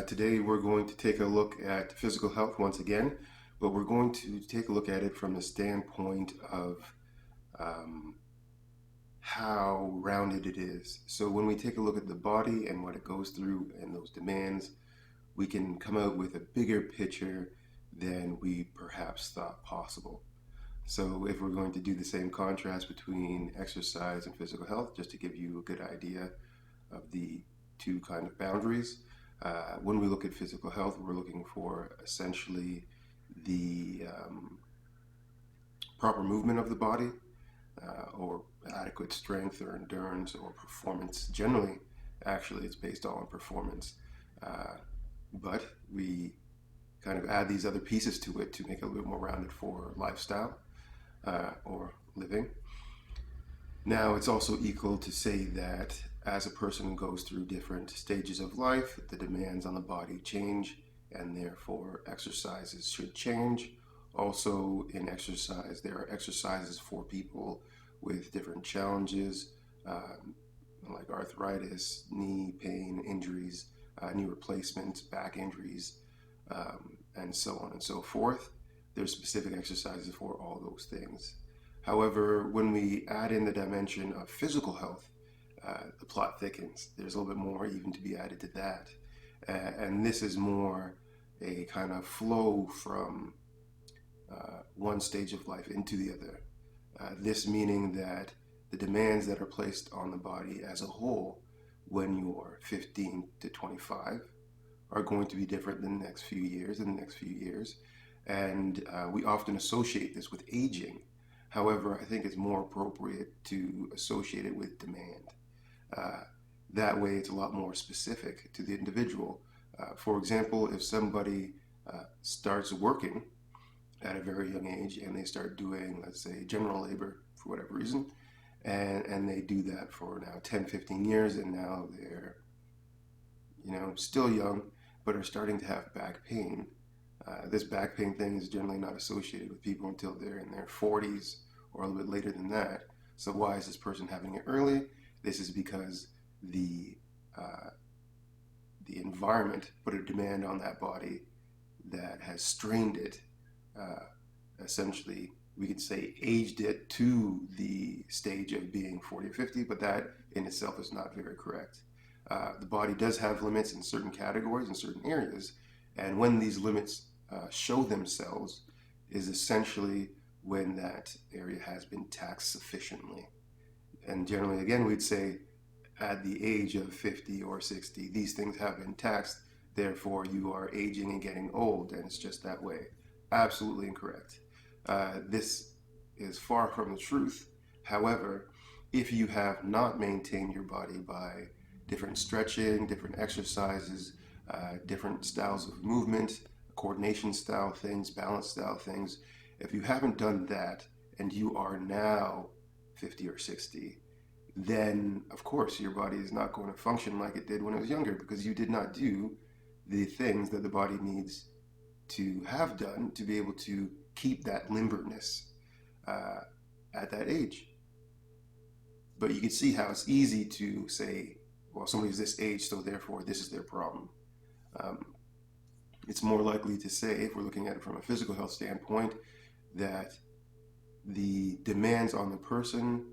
Today we're going to take a look at physical health once again, but we're going to take a look at it from the standpoint of um, how rounded it is. So when we take a look at the body and what it goes through and those demands, we can come out with a bigger picture than we perhaps thought possible. So if we're going to do the same contrast between exercise and physical health, just to give you a good idea of the two kind of boundaries. When we look at physical health, we're looking for essentially the proper movement of the body, or adequate strength or endurance or performance. Generally, actually, it's based all on performance. Uh, but we kind of add these other pieces to it to make it a little bit more rounded for lifestyle or living. Now, it's also equal to say that as a person goes through different stages of life, the demands on the body change, and therefore exercises should change. Also, in exercise, there are exercises for people with different challenges, um, like arthritis, knee pain, injuries, knee replacements, back injuries, and so on and so forth. There's specific exercises for all those things. However, when we add in the dimension of physical health, the plot thickens. There's a little bit more even to be added to that. And this is more a kind of flow from one stage of life into the other. This meaning that the demands that are placed on the body as a whole when you're 15 to 25 are going to be different in the next few years and the next few years. And we often associate this with aging. However, I think it's more appropriate to associate it with demand. Uh, that way, it's a lot more specific to the individual. For example, if somebody starts working at a very young age and they start doing, let's say, general labor for whatever reason, and they do that for now 10, 15 years, and now they're, still young, but are starting to have back pain. This back pain thing is generally not associated with people until they're in their 40s or a little bit later than that. So why is this person having it early? This is because the uh, the environment put a demand on that body that has strained it. Uh, Essentially, we could say aged it to the stage of being 40 or 50, but that in itself is not very correct. The body does have limits in certain categories, in certain areas, and when these limits show themselves is essentially when that area has been taxed sufficiently. And generally, again, we'd say at the age of 50 or 60, these things have been taxed, therefore you are aging and getting old, and it's just that way. Absolutely incorrect. This is far from the truth. However, if you have not maintained your body by different stretching, different exercises, different styles of movement, coordination style things, balance style things, if you haven't done that and you are now 50 or 60, then of course your body is not going to function like it did when it was younger because you did not do the things that the body needs to have done to be able to keep that limberness uh, at that age. But you can see how it's easy to say, well, somebody's this age, so therefore this is their problem. Um, it's more likely to say, if we're looking at it from a physical health standpoint, that the demands on the person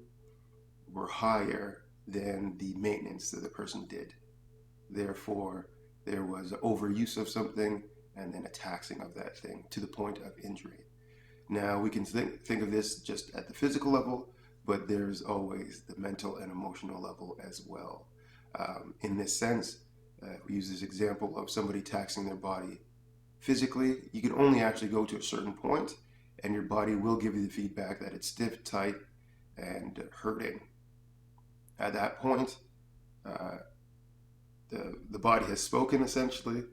were higher than the maintenance that the person did. Therefore, there was overuse of something and then a taxing of that thing to the point of injury. Now, we can think of this just at the physical level, but there's always the mental and emotional level as well. In this sense, we use this example of somebody taxing their body physically. You can only actually go to a certain point, and your body will give you the feedback that it's stiff, tight, and hurting. At that point, uh, the body has spoken essentially,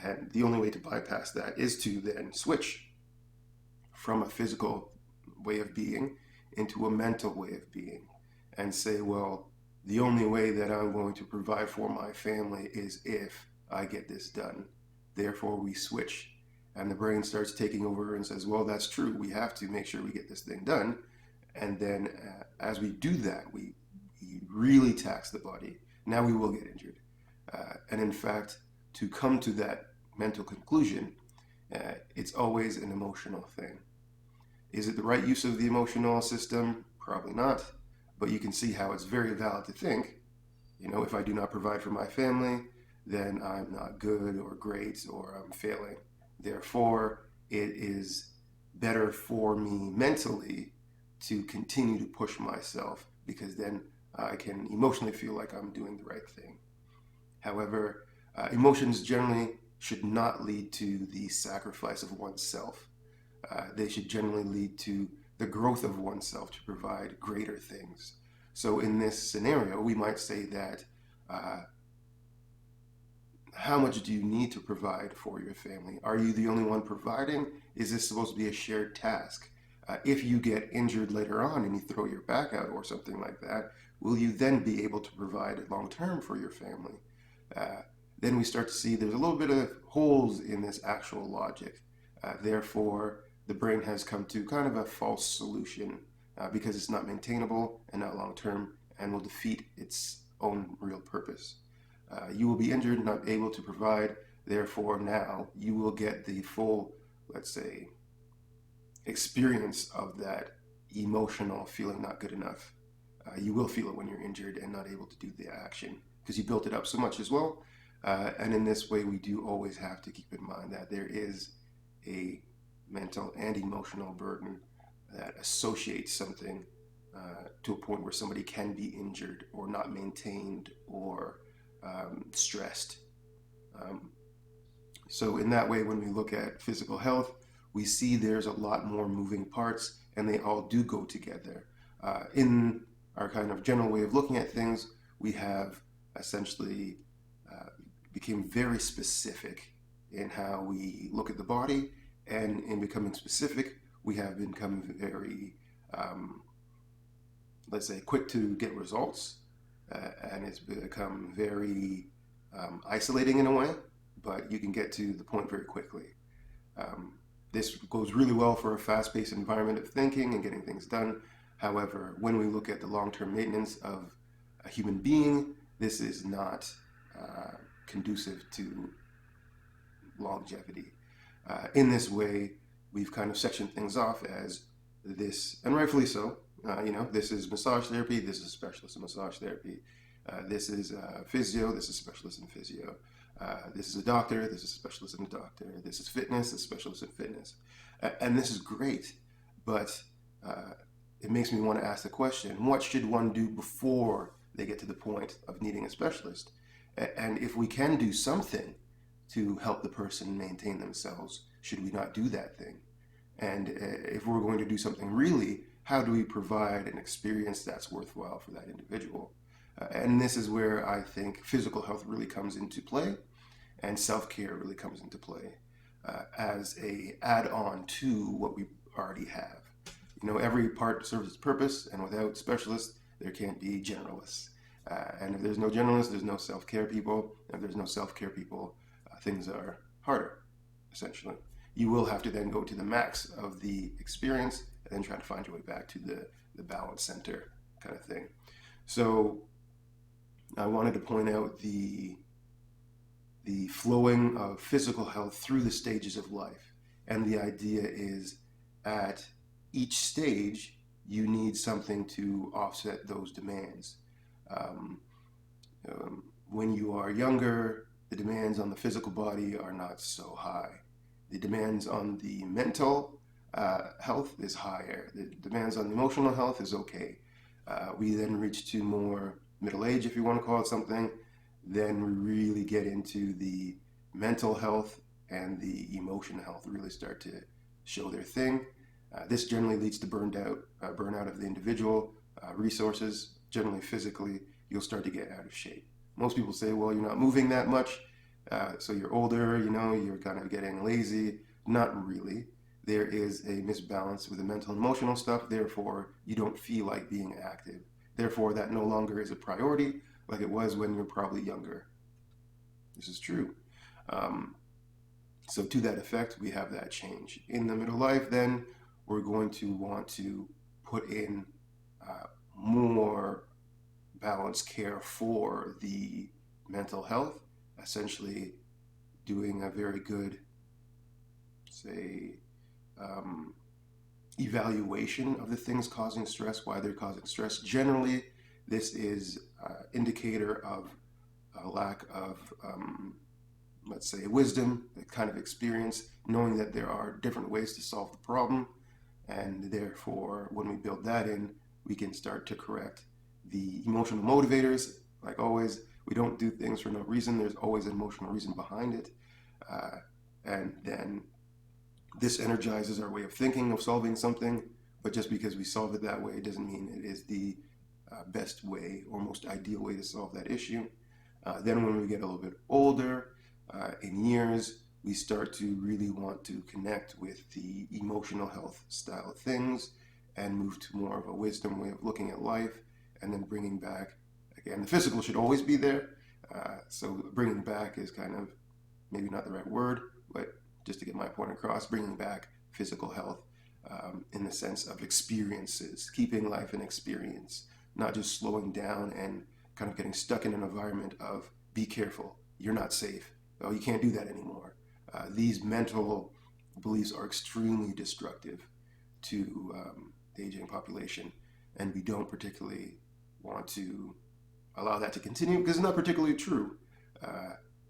and the only way to bypass that is to then switch from a physical way of being into a mental way of being and say, well, the only way that I'm going to provide for my family is if I get this done. Therefore, we switch. And the brain starts taking over and says, well, that's true. We have to make sure we get this thing done. And then as we do that, we really tax the body. Now we will get injured. And in fact, to come to that mental conclusion, it's always an emotional thing. Is it the right use of the emotional system? Probably not. But you can see how it's very valid to think, if I do not provide for my family, then I'm not good or great or I'm failing. Therefore, it is better for me mentally to continue to push myself because then I can emotionally feel like I'm doing the right thing. However, emotions generally should not lead to the sacrifice of oneself. They should generally lead to the growth of oneself to provide greater things. So, in this scenario, we might say that uh, how much do you need to provide for your family? Are you the only one providing? Is this supposed to be a shared task? If you get injured later on and you throw your back out or something like that, will you then be able to provide long term for your family? Uh, then we start to see there's a little bit of holes in this actual logic. Therefore, the brain has come to kind of a false solution because it's not maintainable and not long term and will defeat its own real purpose. You will be injured, not able to provide. Therefore, now you will get the full, let's say, experience of that emotional feeling not good enough. You will feel it when you're injured and not able to do the action because you built it up so much as well. And in this way, we do always have to keep in mind that there is a mental and emotional burden that associates something to a point where somebody can be injured or not maintained or stressed. Um, so, in that way, when we look at physical health, we see there's a lot more moving parts and they all do go together. In our kind of general way of looking at things, we have essentially uh, became very specific in how we look at the body, and in becoming specific, we have become very, um, let's say, quick to get results, and it's become very isolating in a way, but you can get to the point very quickly. Um, this goes really well for a fast paced environment of thinking and getting things done. However, when we look at the long term maintenance of a human being, this is not uh, conducive to longevity. In this way, we've kind of sectioned things off as this, and rightfully so. This is massage therapy. This is a specialist in massage therapy. This is physio. This is a specialist in physio. This is a doctor. This is a specialist in a doctor. This is fitness. This is a specialist in fitness. And this is great, but it makes me want to ask the question: what should one do before they get to the point of needing a specialist? And if we can do something to help the person maintain themselves, should we not do that thing? And if we're going to do something really, how do we provide an experience that's worthwhile for that individual? And this is where I think physical health really comes into play, and self-care really comes into play as a add-on to what we already have. Every part serves its purpose, and without specialists, there can't be generalists. And if there's no generalists, there's no self-care people. And if there's no self-care people, things are harder, essentially. You will have to then go to the max of the experience and then try to find your way back to the balance center kind of thing. So I wanted to point out the flowing of physical health through the stages of life. And the idea is at each stage, you need something to offset those demands. Um, when you are younger, the demands on the physical body are not so high. The demands on the mental health is higher. The demands on the emotional health is okay. We then reach to more middle age, if you want to call it something. Then we really get into the mental health and the emotional health really start to show their thing. This generally leads to burnout of the individual, resources, generally physically, you'll start to get out of shape. Most people say, well, you're not moving that much, so you're older, you're kind of getting lazy. Not really. There is a misbalance with the mental and emotional stuff, therefore, you don't feel like being active. Therefore, that no longer is a priority like it was when you're probably younger. This is true. So to that effect, we have that change. In the middle life, then, we're going to want to put in more balanced care for the mental health. Essentially, doing a very good, say, evaluation of the things causing stress, why they're causing stress. Generally, this is an indicator of a lack of, let's say, wisdom, a kind of experience, knowing that there are different ways to solve the problem. And therefore, when we build that in, we can start to correct the emotional motivators. Like always, we don't do things for no reason. There's always an emotional reason behind it. And then this energizes our way of thinking of solving something. But just because we solve it that way doesn't mean it is the best way or most ideal way to solve that issue. Then when we get a little bit older, in years, we start to really want to connect with the emotional health style of things and move to more of a wisdom way of looking at life, and then bringing back, again, the physical should always be there. So bringing back is kind of maybe not the right word, but just to get my point across, bringing back physical health in the sense of experiences, keeping life an experience, not just slowing down and kind of getting stuck in an environment of be careful, you're not safe, oh, you can't do that anymore. These mental beliefs are extremely destructive to the aging population, and we don't particularly want to allow that to continue because it's not particularly true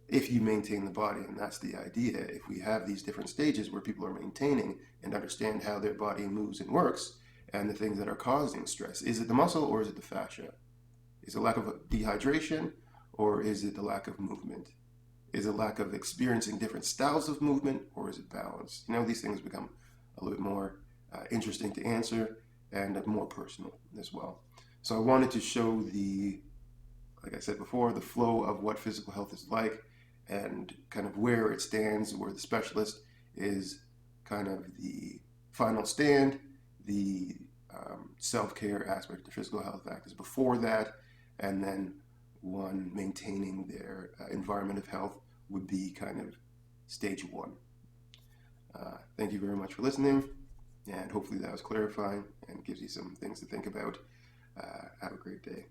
if you maintain the body, and that's the idea. If we have these different stages where people are maintaining and understand how their body moves and works and the things that are causing stress, is it the muscle or is it the fascia? Is it lack of dehydration or is it the lack of movement? Is it lack of experiencing different styles of movement, or is it balance? These things become a little bit more interesting to answer and more personal as well. So I wanted to show like I said before, the flow of what physical health is like and kind of where it stands, where the specialist is kind of the final stand, the self-care aspect of physical health act is before that, and then one maintaining their environment of health would be kind of stage one. Thank you very much for listening, and hopefully that was clarifying and gives you some things to think about. Have a great day.